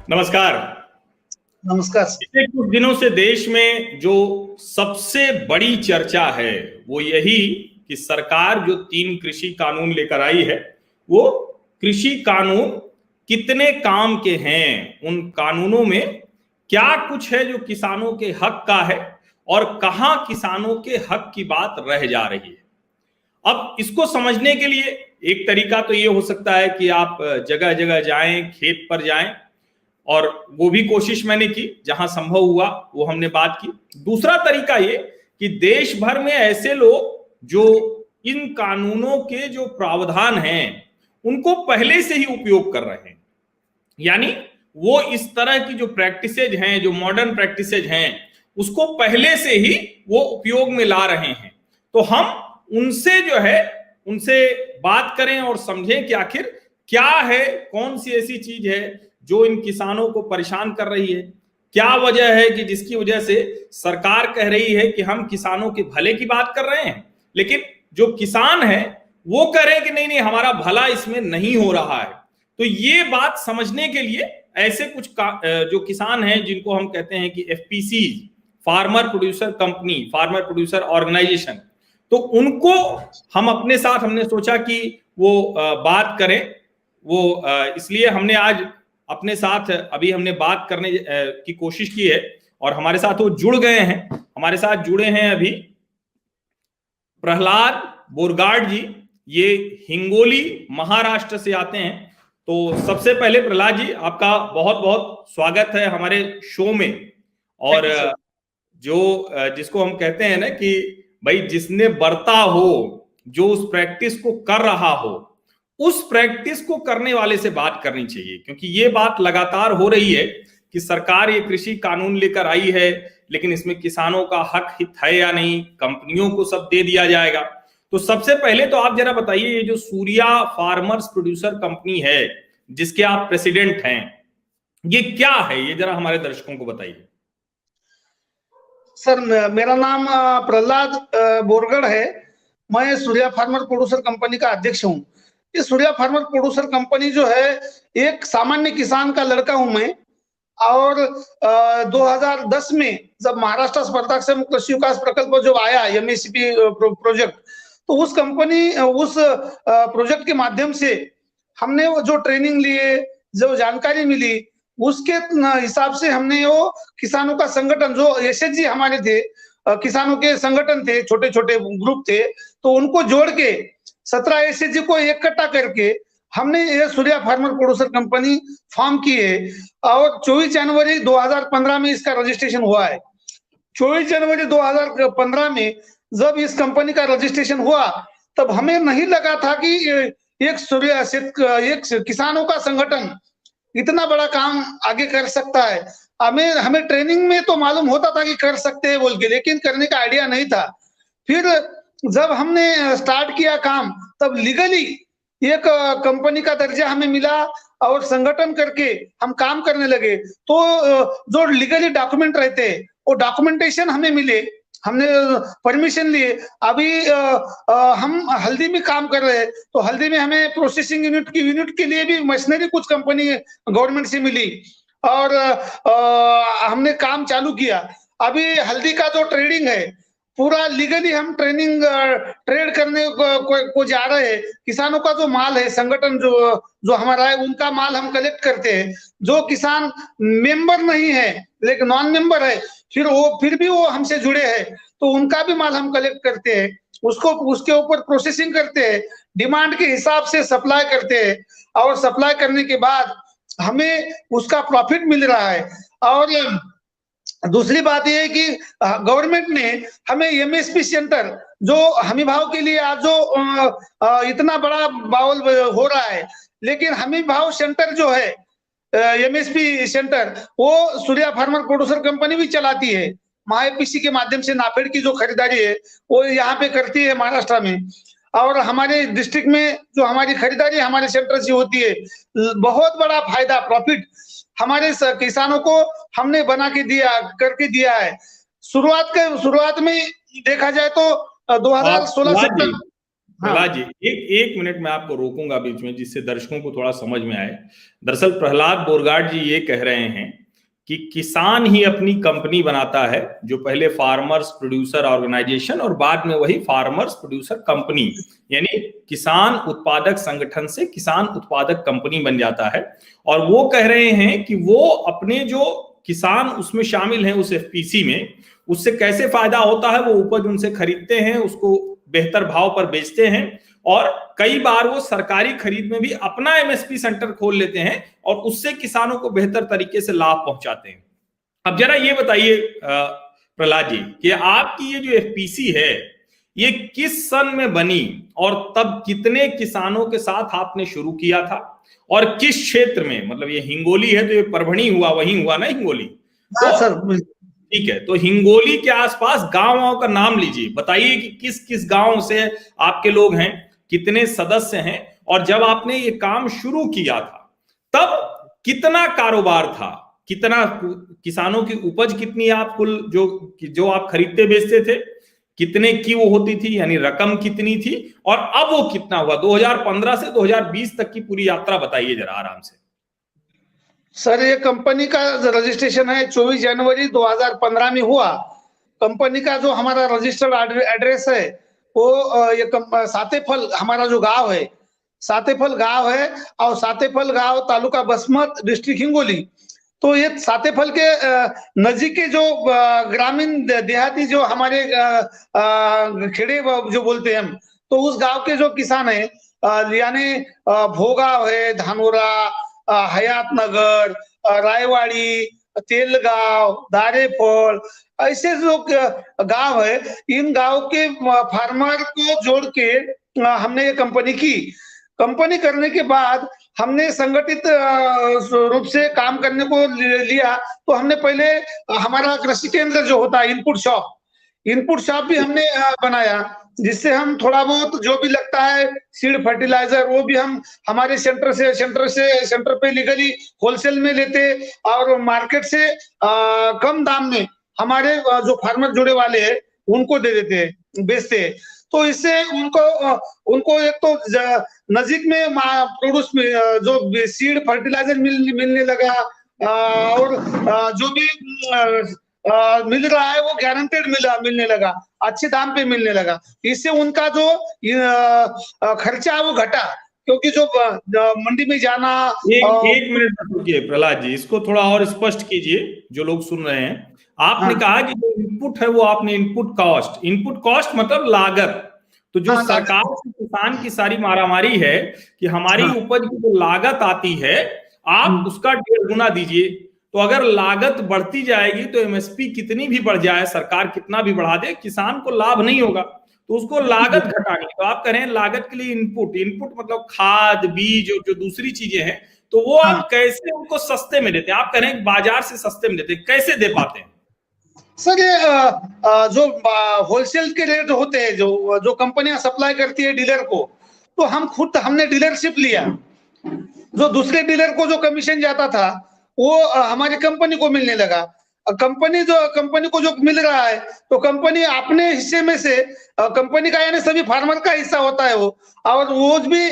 नमस्कार। नमस्कार। पिछले कुछ दिनों से देश में जो सबसे बड़ी चर्चा है वो यही कि सरकार जो 3 कृषि कानून लेकर आई है वो कृषि कानून कितने काम के हैं, उन कानूनों में क्या कुछ है जो किसानों के हक का है और कहां किसानों के हक की बात रह जा रही है। अब इसको समझने के लिए एक तरीका तो ये हो सकता है कि आप जगह जगह जाएं, खेत पर जाएं, और वो भी कोशिश मैंने की, जहां संभव हुआ वो हमने बात की। दूसरा तरीका ये कि देश भर में ऐसे लोग जो इन कानूनों के जो प्रावधान हैं उनको पहले से ही उपयोग कर रहे हैं, यानी वो इस तरह की जो प्रैक्टिसेज हैं, जो मॉडर्न प्रैक्टिसेज हैं, उसको पहले से ही वो उपयोग में ला रहे हैं। तो हम उनसे जो है उनसे बात करें और समझें कि आखिर क्या है, कौन सी ऐसी चीज है जो इन किसानों को परेशान कर रही है, क्या वजह है कि जिसकी वजह से सरकार कह रही है कि हम किसानों के भले की बात कर रहे हैं, लेकिन जो किसान है वो कह रहे हैं कि नहीं नहीं, हमारा भला इसमें नहीं हो रहा है। तो ये बात समझने के लिए ऐसे कुछ जो किसान हैं जिनको हम कहते हैं कि FPC, farmer producer company, farmer producer organisation, तो उनको हम अपने साथ हमने सोचा कि वो बात करें। वो इसलिए हमने आज अपने साथ अभी हमने बात करने की कोशिश की है और हमारे साथ वो जुड़ गए हैं। हमारे साथ जुड़े हैं अभी प्रहलाद बोरगाड जी, ये हिंगोली महाराष्ट्र से आते हैं। तो सबसे पहले प्रहलाद जी, आपका बहुत बहुत स्वागत है हमारे शो में। और जो जिसको हम कहते हैं ना कि भाई जिसने बरता हो, जो उस प्रैक्टिस को कर रहा हो, उस प्रैक्टिस को करने वाले से बात करनी चाहिए, क्योंकि ये बात लगातार हो रही है कि सरकार ये कृषि कानून लेकर आई है, लेकिन इसमें किसानों का हक हित है या नहीं, कंपनियों को सब दे दिया जाएगा। तो सबसे पहले तो आप जरा बताइए, ये जो सूर्या फार्मर्स प्रोड्यूसर कंपनी है जिसके आप प्रेसिडेंट हैं, ये क्या है, ये जरा हमारे दर्शकों को बताइए। सर, मेरा नाम प्रहलाद बोरगढ़ है। मैं सूर्या फार्मर प्रोड्यूसर कंपनी का अध्यक्ष हूँ। ये सूर्या फार्मर प्रोड्यूसर कंपनी जो है, एक सामान्य किसान का लड़का हूँ मैं। और 2010 में जब महाराष्ट्र स्पर्धाक्षम कृषि विकास प्रकल्प जो आया, एमएसपी प्रोजेक्ट, तो उस प्रोजेक्ट के माध्यम से हमने वो जो ट्रेनिंग लिए, जो जानकारी मिली, उसके हिसाब से हमने वो किसानों का संगठन, जो एसएचजी हमारे थे, किसानों के संगठन थे, छोटे छोटे ग्रुप थे, तो उनको जोड़ के 17 एसएचजी को इकट्ठा करके हमने ये Surya farmer producer company form की है। और 24 जनवरी 2015 में इसका रजिस्ट्रेशन हुआ है। 24 जनवरी 2015 में जब इस कंपनी का रजिस्ट्रेशन हुआ, तब हमें नहीं लगा था कि एक किसानों का संगठन इतना बड़ा काम आगे कर सकता है। हमें ट्रेनिंग में तो मालूम होता था कि कर सकते हैं बोल के, लेकिन करने का आइडिया नहीं था। फिर जब हमने स्टार्ट किया काम, तब लीगली एक कंपनी का दर्जा हमें मिला और संगठन करके हम काम करने लगे। तो जो लीगली डॉक्यूमेंट रहते हैं, वो डॉक्यूमेंटेशन हमें मिले, हमने परमिशन लिए। अभी हम हल्दी में काम कर रहे हैं, तो हल्दी में हमें प्रोसेसिंग यूनिट के लिए भी मशीनरी कुछ कंपनी गवर्नमेंट से मिली और हमने काम चालू किया। अभी हल्दी का जो ट्रेडिंग है, पूरा लीगली हम ट्रेड करने को जा रहे हैं। किसानों का जो माल है, संगठन जो हमारा है, उनका माल हम कलेक्ट करते हैं। जो किसान मेंबर नहीं है लेकिन नॉन मेंबर है, फिर भी वो हमसे जुड़े हैं, तो उनका भी माल हम कलेक्ट करते हैं, उसके ऊपर प्रोसेसिंग करते हैं, डिमांड के हिसाब से सप्लाई करते हैं, और सप्लाई करने के बाद हमें उसका प्रॉफिट मिल रहा है। और दूसरी बात यह है कि गवर्नमेंट ने हमें एमएसपी सेंटर, जो हमी भाव के लिए आज जो इतना बड़ा बाउल हो रहा है, लेकिन हमी भाव सेंटर जो है, एमएसपी सेंटर, वो सूर्या फार्मर प्रोड्यूसर कंपनी भी चलाती है। महाएपीसी के माध्यम से नाफेड की जो खरीदारी है वो यहाँ पे करती है महाराष्ट्र में। और हमारे डिस्ट्रिक्ट में जो हमारी खरीदारी हमारे सेंटर से होती है, बहुत बड़ा फायदा, प्रॉफिट हमारे किसानों को हमने बना के करके दिया है। शुरुआत में देखा जाए तो 2016 से हाँ प्रहलाद जी, एक एक मिनट में आपको रोकूंगा बीच में, जिससे दर्शकों को थोड़ा समझ में आए। दरअसल प्रहलाद बोरगाट जी ये कह रहे हैं कि किसान ही अपनी कंपनी बनाता है, जो पहले फार्मर्स प्रोड्यूसर ऑर्गेनाइजेशन और बाद में वही फार्मर्स प्रोड्यूसर कंपनी, यानी किसान उत्पादक संगठन से किसान उत्पादक कंपनी बन जाता है। और वो कह रहे हैं कि वो अपने जो किसान उसमें शामिल हैं उस एफपीसी में, उससे कैसे फायदा होता है, वो उपज उनसे खरीदते हैं, उसको बेहतर भाव पर बेचते हैं, और कई बार वो सरकारी खरीद में भी अपना एमएसपी सेंटर खोल लेते हैं और उससे किसानों को बेहतर तरीके से लाभ पहुंचाते हैं। अब जरा ये बताइए प्रहलाद जी कि आपकी ये जो एफपीसी है ये किस सन में बनी, और तब कितने किसानों के साथ आपने शुरू किया था, और किस क्षेत्र में, मतलब ये हिंगोली है तो ये परभणी हुआ, वहीं हुआ ना हिंगोली? हाँ तो सर। ठीक है, तो हिंगोली के आसपास गांव का नाम लीजिए, बताइए कि किस किस गांव से आपके लोग हैं, कितने सदस्य हैं, और जब आपने ये काम शुरू किया था तब कितना कारोबार था, कितना किसानों की उपज कितनी आप कुल जो आप खरीदते बेचते थे, कितने की वो होती थी, यानी रकम कितनी थी, और अब वो कितना हुआ 2015 से 2020 तक की पूरी यात्रा बताइए जरा आराम से। सर ये कंपनी का रजिस्ट्रेशन है 24 जनवरी 2015 में हुआ। कंपनी का जो हमारा रजिस्टर्ड एड्रेस है वो सातेफल हमारा जो गांव है, सातेफल गांव है, और सातेफल गांव तालुका बसमत डिस्ट्रिक्ट हिंगोली। तो ये सातेफल के नजीक के जो ग्रामीण देहाती जो हमारे खेड़े जो बोलते हैं हम, तो उस गांव के जो किसान है, यानी भोगाव है, धानोरा, हयात नगर, रायवाड़ी, तेलगांव, दारेफल, ऐसे जो गांव है, इन गांव के फार्मर को जोड़ के हमने ये कंपनी की। कंपनी करने के बाद हमने संगठित रूप से काम करने को लिया। तो हमने पहले हमारा कृषि केंद्र जो होता है, इनपुट शॉप भी हमने बनाया, जिससे हम थोड़ा बहुत जो भी लगता है सीड फर्टिलाइजर, वो भी हम हमारे सेंटर पे लीगली होलसेल में लेते, और मार्केट से कम दाम में हमारे जो फार्मर जुड़े वाले हैं उनको दे देते, बेचते। तो इससे उनको एक तो नजीक में प्रोड्यूस में जो सीड फर्टिलाइजर मिलने लगा, और जो भी मिल रहा है वो गारंटेड मिलने लगा, अच्छे दाम पे मिलने लगा। इससे उनका जो खर्चा है वो घटा, क्योंकि जो मंडी में जाना। एक मिनट रुकिए प्रहलाद जी, इसको थोड़ा और स्पष्ट कीजिए, जो लोग सुन रहे हैं। आपने कहा कि जो इनपुट है वो आपने इनपुट कॉस्ट मतलब लागत, तो जो सरकार से किसान की सारी मारामारी है कि हमारी उपज की जो लागत आती है आप उसका 1.5 गुना दीजिए। तो अगर लागत बढ़ती जाएगी तो एमएसपी कितनी भी बढ़ जाए, सरकार कितना भी बढ़ा दे, किसान को लाभ नहीं होगा, तो उसको लागत घटानी। तो आप कह रहे हैं लागत के लिए इनपुट मतलब खाद, बीज, जो दूसरी चीजें हैं, तो वो आप कैसे उनको सस्ते में देते हैं? आप कह रहे हैं बाजार से सस्ते में देते हैं, कैसे दे पाते हैं? सर ये जो होलसेल के रेट होते हैं, जो कंपनियां सप्लाई करती है डीलर को, तो हमने डीलरशिप लिया। जो दूसरे डीलर को जो कमीशन जाता था वो हमारी कंपनी को मिलने लगा। कंपनी को जो मिल रहा है, तो कंपनी अपने हिस्से में से, कंपनी का यानी सभी फार्मर का हिस्सा होता है वो, और वो भी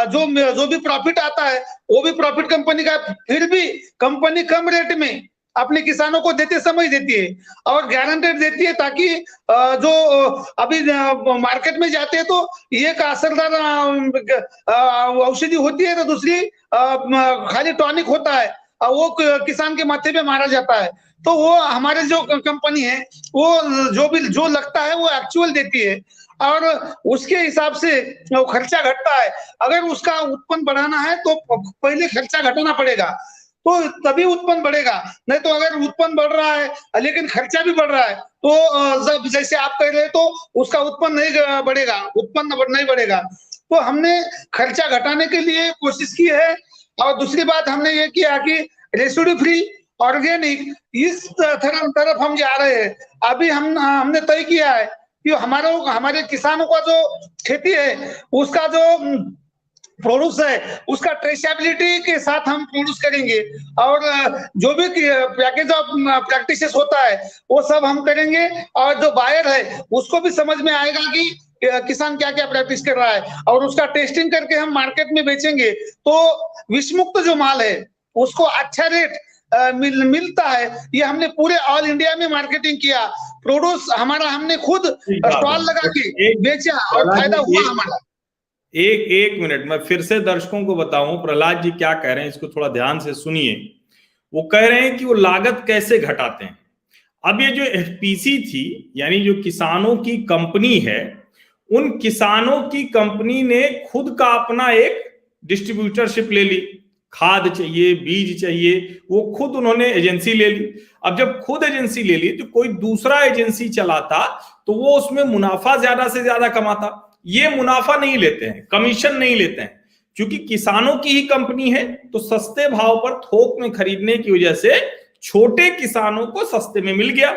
जो भी प्रॉफिट आता है वो भी प्रॉफिट कंपनी का। फिर भी कंपनी कम रेट में अपने किसानों को समझ देती है और गारंटेड देती है, ताकि जो अभी मार्केट में जाते हैं तो एक असरदार औषधि होती है, तो दूसरी खाली टॉनिक होता है, वो किसान के माथे पे मारा जाता है। तो वो हमारे जो कंपनी है वो जो लगता है वो एक्चुअल देती है, और उसके हिसाब से वो खर्चा घटता है। अगर उसका उत्पन्न बढ़ाना है तो पहले खर्चा घटाना पड़ेगा, तो तभी उत्पन्न बढ़ेगा। नहीं तो अगर उत्पन्न बढ़ रहा है लेकिन खर्चा भी बढ़ रहा है, तो जैसे आप कह रहे हैं, तो उसका उत्पन्न नहीं बढ़ेगा। तो हमने खर्चा घटाने के लिए कोशिश की है। और दूसरी बात हमने ये किया कि रेसिड्यू फ्री ऑर्गेनिक इस तरफ हम जा रहे हैं। अभी हमने तय किया है कि हमारे किसानों का जो खेती है उसका जो प्रोड्यूस है उसका ट्रेसेबिलिटी के साथ हम प्रोड्यूस करेंगे, और जो भी पैकेज ऑफ प्रैक्टिसेस होता है वो सब हम करेंगे। और जो बायर है उसको भी समझ में आएगा कि किसान क्या क्या प्रैक्टिस कर रहा है, और उसका टेस्टिंग करके हम मार्केट में बेचेंगे तो विषमुक्त जो माल है उसको अच्छा रेट मिलता है। ये हमने पूरे ऑल इंडिया में मार्केटिंग किया, प्रोड्यूस हमारा हमने खुद ठीक बात स्टॉल है। लगा के एक बेचा और प्रहलाद फायदा जी, हुआ हमारा। एक एक मिनट मैं फिर से दर्शकों को बताऊं प्रहलाद जी क्या कह रहे हैं, इसको थोड़ा ध्यान से सुनिए। वो कह रहे हैं कि वो लागत कैसे घटाते हैं। अब ये जो एफपीसी थी यानी जो किसानों की कंपनी है, उन किसानों की कंपनी ने खुद का अपना एक डिस्ट्रीब्यूटरशिप ले ली, खाद चाहिए बीज चाहिए, वो खुद उन्होंने एजेंसी ले ली। अब जब खुद एजेंसी ले ली तो कोई दूसरा एजेंसी चलाता तो वो उसमें मुनाफा ज्यादा से ज्यादा कमाता। ये मुनाफा नहीं लेते हैं, कमीशन नहीं लेते हैं, क्योंकि किसानों की ही कंपनी है तो सस्ते भाव पर थोक में खरीदने की वजह से छोटे किसानों को सस्ते में मिल गया।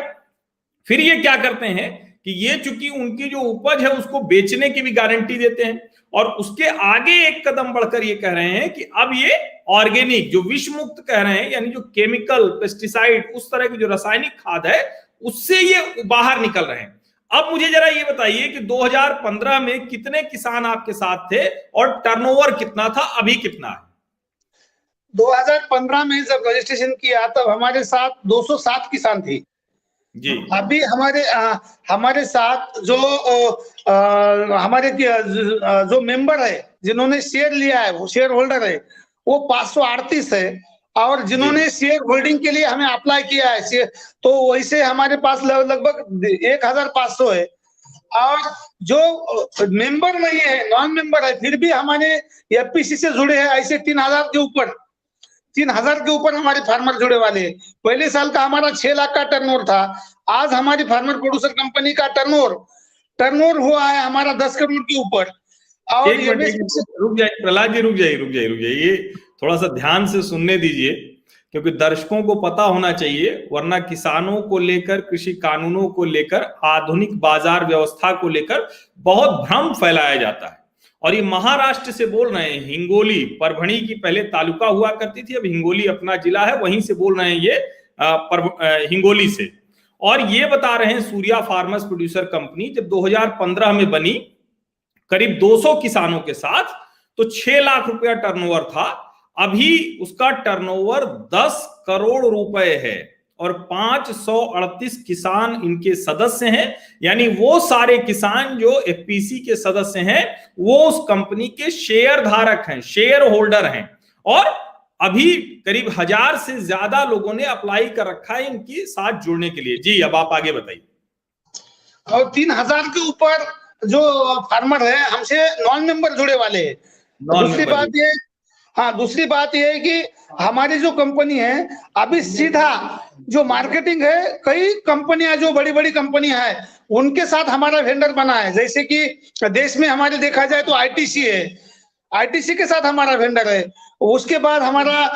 फिर ये क्या करते हैं कि ये चूंकि उनकी जो उपज है उसको बेचने की भी गारंटी देते हैं, और उसके आगे एक कदम बढ़कर ये कह रहे हैं कि अब ये ऑर्गेनिक जो विष मुक्त कह रहे हैं, यानी जो केमिकल पेस्टिसाइड उस तरह की जो रासायनिक खाद है उससे ये बाहर निकल रहे हैं। अब मुझे जरा ये बताइए कि 2015 में कितने किसान आपके साथ थे और टर्नओवर कितना था, अभी कितना है? 2015 में जब रजिस्ट्रेशन किया तब हमारे साथ 207 किसान थे जी। अभी हमारे साथ जो हमारे जो मेंबर है जिन्होंने शेयर लिया है वो शेयर होल्डर है वो 538 है, और जिन्होंने शेयर होल्डिंग के लिए हमें अप्लाई किया है तो वैसे हमारे पास लगभग 1500 है। और जो मेंबर नहीं है, नॉन मेंबर है, फिर भी हमारे एफपीसी से जुड़े हैं ऐसे 3000 के ऊपर हमारे फार्मर जुड़े वाले हैं। पहले साल का हमारा 6 लाख का टर्नओवर था, आज हमारी फार्मर प्रोड्यूसर कंपनी का टर्नओवर हुआ है हमारा 10 करोड़ के ऊपर। और रुक जाइए प्रहलाद जी, रुक जाइए, ये थोड़ा सा ध्यान से सुनने दीजिए, क्योंकि दर्शकों को पता होना चाहिए, वरना किसानों को लेकर, कृषि कानूनों को लेकर, आधुनिक बाजार व्यवस्था को लेकर बहुत भ्रम फैलाया जाता है। और ये महाराष्ट्र से बोल रहे हैं, हिंगोली, परभणी की पहले तालुका हुआ करती थी, अब हिंगोली अपना जिला है, वहीं से बोल रहे हैं ये हिंगोली से। और ये बता रहे हैं सूर्या फार्मर्स प्रोड्यूसर कंपनी जब 2015 में बनी करीब 200 किसानों के साथ तो 6 लाख रुपया टर्नओवर था, अभी उसका टर्नओवर 10 करोड़ रुपए है और 538 किसान इनके सदस्य हैं। यानी वो सारे किसान जो एफपीसी के सदस्य हैं वो उस कंपनी के शेयर धारक हैं, शेयर होल्डर हैं, और अभी करीब 1000 से ज्यादा लोगों ने अप्लाई कर रखा है इनके साथ जुड़ने के लिए। जी अब आप आगे बताइए। और 3000 के ऊपर जो फार्मर है हमसे नॉन मेंबर जुड़े वाले हैं। दूसरी बात ये है कि हमारी जो कंपनी है अभी सीधा जो मार्केटिंग है, कई कंपनियां जो बड़ी बड़ी कंपनियां हैं उनके साथ हमारा वेंडर बना है। जैसे कि देश में हमारे देखा जाए तो आईटीसी है, आईटीसी के साथ हमारा वेंडर है। उसके बाद हमारा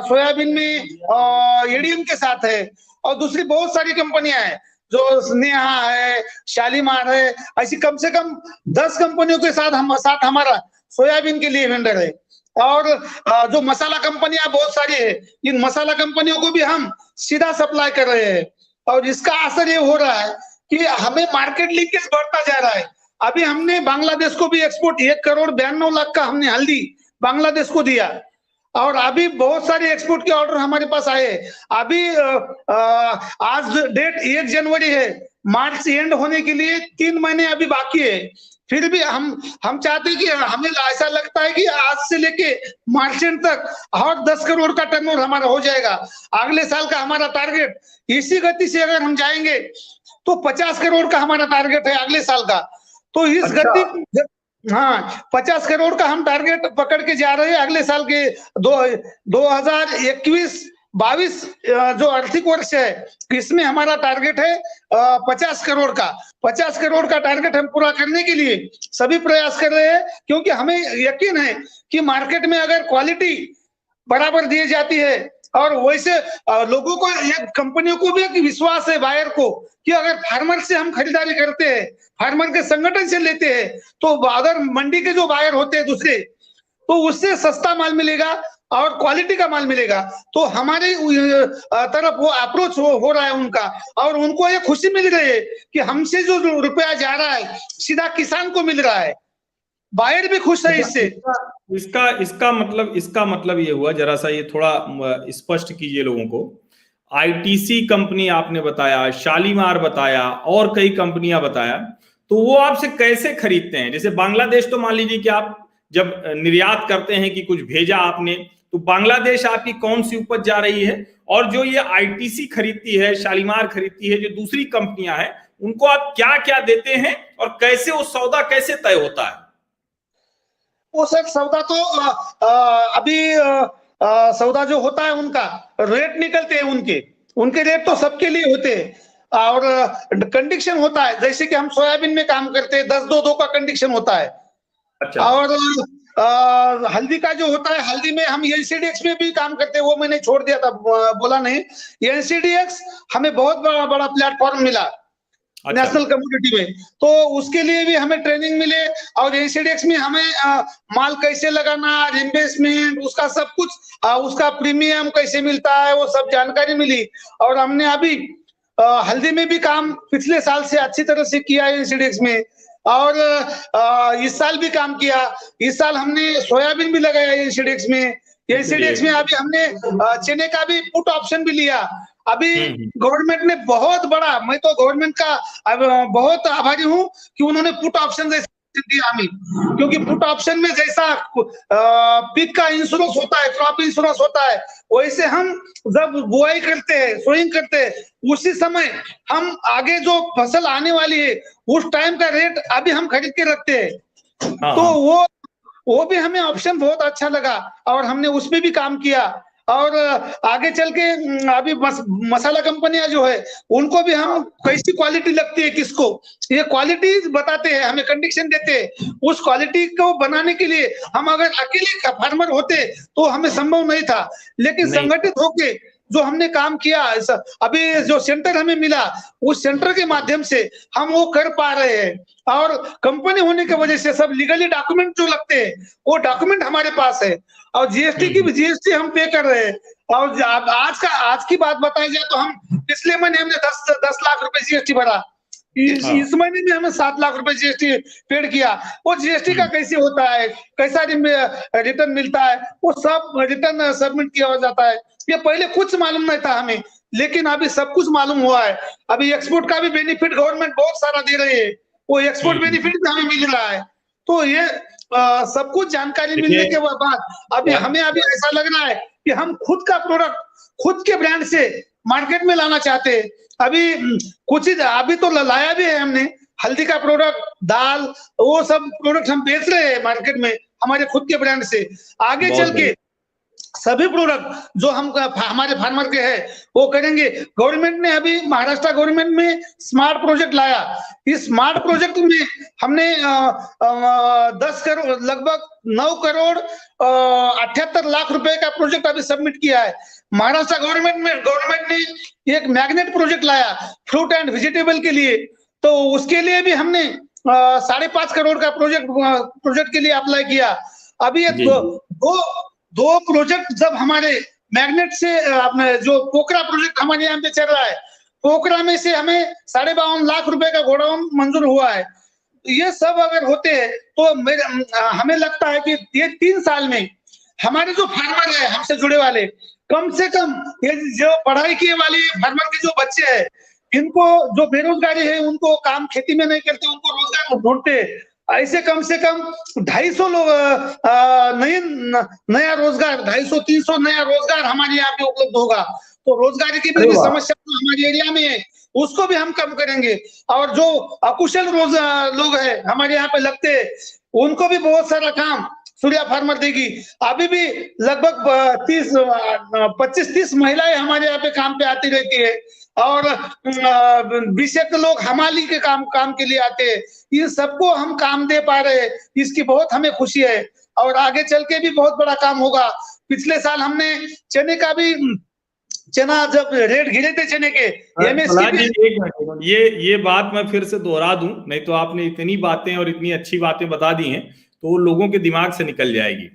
सोयाबीन में एडीएम के साथ है, और दूसरी बहुत सारी कंपनियां हैं जो स्नेहा है, शालीमार है, ऐसी कम से कम 10 कंपनियों के साथ हमारा सोयाबीन के लिए वेंडर है। और जो मसाला कंपनियां बहुत सारी है, इन मसाला कंपनियों को भी हम सीधा सप्लाई कर रहे हैं। और इसका असर ये हो रहा है कि हमें मार्केट लिंकेज बढ़ता जा रहा है। अभी हमने बांग्लादेश को भी एक्सपोर्ट 1,92,00,000 का हमने हल्दी बांग्लादेश को दिया, और अभी बहुत सारे एक्सपोर्ट के ऑर्डर हमारे पास आए। अभी आज डेट 1 जनवरी है, मार्च एंड होने के लिए 3 महीने अभी बाकी है। फिर भी हम चाहते हैं कि हमें ऐसा लगता है कि आज से लेके मार्च एंड तक और 10 करोड़ का टर्नओवर हमारा हो जाएगा। अगले साल का हमारा टारगेट, इसी गति से अगर हम जाएंगे तो 50 करोड़ का हमारा टारगेट है अगले साल का। तो इस गति 50 करोड़ का हम टारगेट पकड़ के जा रहे हैं अगले साल के 2021-22 जो आर्थिक वर्ष है, इसमें हमारा टारगेट है 50 करोड़ का। 50 करोड़ का टारगेट हम पूरा करने के लिए सभी प्रयास कर रहे हैं, क्योंकि हमें यकीन है कि मार्केट में अगर क्वालिटी बराबर दी जाती है और वैसे लोगों को, कंपनियों को भी एक विश्वास है बायर को कि अगर फार्मर से हम खरीदारी करते हैं, फार्मर के संगठन से लेते हैं, तो अगर मंडी के जो बायर होते हैं दूसरे, तो उससे सस्ता माल मिलेगा और क्वालिटी का माल मिलेगा। तो हमारे तरफ वो अप्रोच हो रहा है उनका, और उनको ये खुशी मिल रही है कि हमसे जो रुपया जा रहा है सीधा किसान को मिल रहा है। बायर भी खुश है इससे। इसका मतलब ये हुआ, जरा सा ये थोड़ा स्पष्ट कीजिए लोगों को। आईटीसी कंपनी आपने बताया, शालीमार बताया, और कई कंपनियां बताया, तो वो आपसे कैसे खरीदते हैं? जैसे बांग्लादेश, तो मान लीजिए कि आप जब निर्यात करते हैं कि कुछ भेजा आपने, तो बांग्लादेश आपकी कौन सी उपज जा रही है, और जो ये आईटीसी खरीदती है, शालीमार खरीदती है, जो दूसरी कंपनियां हैं, उनको आप क्या क्या देते हैं, और कैसे वो सौदा कैसे तय होता है? वो सर सौदा तो अभी सौदा जो होता है उनका रेट निकलते हैं, उनके रेट तो सबके लिए होते हैं। और कंडीशन होता है, जैसे कि हम सोयाबीन में काम करते हैं 10-2-2 का कंडीशन होता है। अच्छा। और हल्दी का जो होता है, हल्दी में हम एनसीडीएक्स में भी काम करते हैं, वो मैंने छोड़ दिया था, बोला नहीं। एनसीडीएक्स हमें बहुत बड़ा बड़ा प्लेटफॉर्म मिला नेशनल कम्युनिटी में, तो उसके लिए भी हमें ट्रेनिंग मिले। और एनसीडीएक्स में हमें माल कैसे लगाना, इन्वेस्टमेंट, उसका सब कुछ, उसका प्रीमियम कैसे मिलता है, वो सब जानकारी मिली। और हमने अभी हल्दी में भी काम पिछले साल से अच्छी तरह से किया है एनसीडीएक्स में, और इस साल भी काम किया। इस साल हमने सोयाबीन भी लगाया एनसीडीएक्स में। एनसीडीएक्स में अभी हमने चने का भी पुट ऑप्शन भी लिया। अभी गवर्नमेंट ने बहुत बड़ा, मैं तो गवर्नमेंट का बहुत आभारी हूँ कि उन्होंने पुट ऑप्शन दिया हमें, क्योंकि पुट ऑप्शन में जैसा पिक का इंश्योरेंस होता है, क्रॉप इंश्योरेंस होता है, वैसे हम जब बुआई करते हैं, सोइंग करते हैं, उसी समय हम आगे जो फसल आने वाली है उस टाइम का रेट अभी हम खरीद के रखते हैं। तो वो भी हमें ऑप्शन बहुत अच्छा लगा, और हमने उसमें भी काम किया। और आगे चल के अभी मसाला कंपनियां जो है उनको भी हम कैसी क्वालिटी लगती है किसको, ये क्वालिटी बताते हैं, हमें कंडीशन देते हैं। उस क्वालिटी को बनाने के लिए हम अगर अकेले फार्मर होते तो हमें संभव नहीं था, लेकिन संगठित होके जो हमने काम किया, अभी जो सेंटर हमें मिला, उस सेंटर के माध्यम से हम वो कर पा रहे हैं। और कंपनी होने की वजह से सब लीगली डॉक्यूमेंट जो लगते हैं वो डॉक्यूमेंट हमारे पास है, और जीएसटी की भी जीएसटी हम पे कर रहे हैं। और आज की बात बताई जाए तो हम पिछले महीने हमने 10 लाख रुपए जीएसटी भरा, इस महीने में हमें 7 लाख रुपए जीएसटी पेड किया। वो जीएसटी का कैसे होता है, कैसा रिटर्न मिलता है, वो सब रिटर्न सबमिट किया जाता है। ये पहले कुछ मालूम नहीं था हमें, लेकिन अभी सब कुछ मालूम हुआ है। अभी एक्सपोर्ट का भी बेनिफिट गवर्नमेंट बहुत सारा दे रही है, वो एक्सपोर्ट बेनिफिट भी हमें मिल रहा है। तो ये सब कुछ जानकारी मिलने के बाद अभी हमें ऐसा लग रहा है कि हम खुद का प्रोडक्ट खुद के ब्रांड से मार्केट में लाना चाहते हैं। अभी कुछ ही अभी तो लाया भी है हमने, हल्दी का प्रोडक्ट, दाल, वो सब प्रोडक्ट हम बेच रहे हैं मार्केट में हमारे खुद के ब्रांड से। आगे चल के सभी प्रोडक्ट जो हम हमारे फार्मर के हैं वो करेंगे। गवर्नमेंट ने अभी महाराष्ट्र गवर्नमेंट में स्मार्ट प्रोजेक्ट लाया। इस स्मार्ट प्रोजेक्ट में हमने 10 करोड़, लगभग 9 करोड़ 78 लाख रुपए का प्रोजेक्ट अभी सबमिट किया है। महाराष्ट्र गवर्नमेंट ने एक मैग्नेट प्रोजेक्ट लाया फ्रूट एंड वेजिटेबल के लिए, तो उसके लिए भी हमने 5.5 करोड़ का प्रोजेक्ट के लिए अप्लाई किया। अभी ये दो प्रोजेक्ट जब हमारे मैग्नेट से, अपने जो पोखरा प्रोजेक्ट हमारे यहाँ पे चल रहा है, पोखरा में से हमें 52.5 लाख रुपए का गोडाउन मंजूर हुआ है। ये सब अगर होते हैं तो हमें लगता है कि ये 3 साल में हमारे जो फार्मर है हमसे जुड़े वाले, कम से कम ये जो पढ़ाई किए वाले फार्मर के जो बच्चे हैं, इनको जो बेरोजगारी है, उनको काम खेती में नहीं करते, उनको रोजगार ढूंढते, ऐसे कम से कम 250 लोग नया रोजगार, 250-300 नया रोजगार हमारे यहाँ पे उपलब्ध होगा। तो रोजगार की भी समस्या हमारे एरिया में है, उसको भी हम कम करेंगे। और जो अकुशल लोग हैं हमारे यहाँ पे लगते हैं, उनको भी बहुत सारा काम सूर्या फार्मर देगी। अभी भी लगभग 25-30 महिलाएं हमारे यहाँ पे काम पे आती रहती है, और 20 लोग हमाली के काम के लिए आते हैं। इन सबको हम काम दे पा रहे हैं, इसकी बहुत हमें खुशी है, और आगे चल के भी बहुत बड़ा काम होगा। पिछले साल हमने चना जब रेट गिरे थे चने के, ये बात मैं फिर से दोहरा दूं, नहीं तो आपने इतनी बातें और इतनी अच्छी बातें बता दी हैं तो लोगों के दिमाग से निकल जाएगी।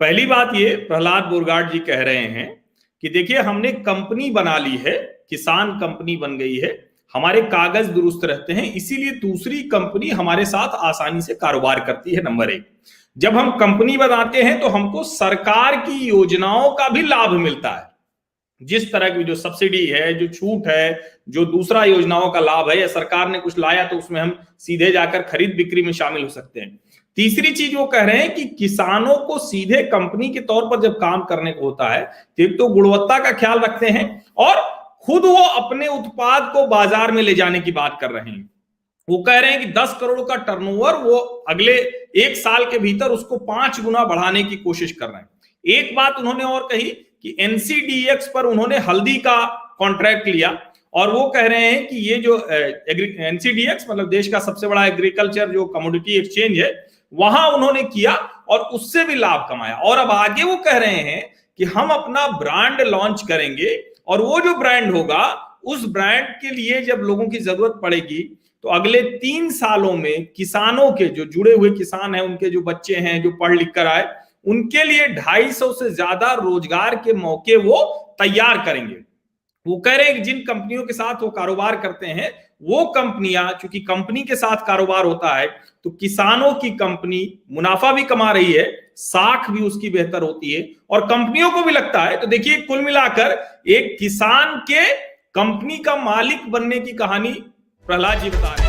पहली बात ये प्रहलाद बोरगाट जी कह रहे हैं कि देखिए हमने कंपनी बना ली है, किसान कंपनी बन गई है, हमारे कागज दुरुस्त रहते हैं, इसीलिए दूसरी कंपनी हमारे साथ आसानी से कारोबार करती है। नंबर एक, जब हम कंपनी बनाते हैं तो हमको सरकार की योजनाओं का भी लाभ मिलता है। जिस तरह की जो सब्सिडी है, जो छूट है, जो दूसरा योजनाओं का लाभ है, या सरकार ने कुछ लाया तो उसमें हम सीधे जाकर खरीद बिक्री में शामिल हो सकते हैं। तीसरी चीज वो कह रहे हैं कि किसानों को सीधे कंपनी के तौर पर जब काम करने को होता है तो एक तो गुणवत्ता का ख्याल रखते हैं और खुद वो अपने उत्पाद को बाजार में ले जाने की बात कर रहे हैं। वो कह रहे हैं कि 10 करोड़ का टर्नओवर वो अगले 1 साल के भीतर उसको 5 गुना बढ़ाने की कोशिश कर रहे हैं। एक बात उन्होंने और कही कि एनसीडीएक्स पर उन्होंने हल्दी का कॉन्ट्रैक्ट लिया और वो कह रहे हैं कि ये जो एनसीडीएक्स मतलब देश का सबसे बड़ा एग्रीकल्चर जो कमोडिटी एक्सचेंज है, वहां उन्होंने किया और उससे भी लाभ कमाया। और अब आगे वो कह रहे हैं कि हम अपना ब्रांड लॉन्च करेंगे और वो जो ब्रांड होगा उस ब्रांड के लिए जब लोगों की जरूरत पड़ेगी तो अगले 3 सालों में किसानों के जो जुड़े हुए किसान हैं, उनके जो बच्चे हैं जो पढ़ लिख कर आए, उनके लिए 250 से ज्यादा रोजगार के मौके वो तैयार करेंगे। वो कह रहे हैं कि जिन कंपनियों के साथ वो कारोबार करते हैं वो कंपनियां, चूंकि कंपनी के साथ कारोबार होता है तो किसानों की कंपनी मुनाफा भी कमा रही है, साख भी उसकी बेहतर होती है और कंपनियों को भी लगता है। तो देखिए कुल मिलाकर एक किसान के कंपनी का मालिक बनने की कहानी प्रहलाद जी बता रहे हैं।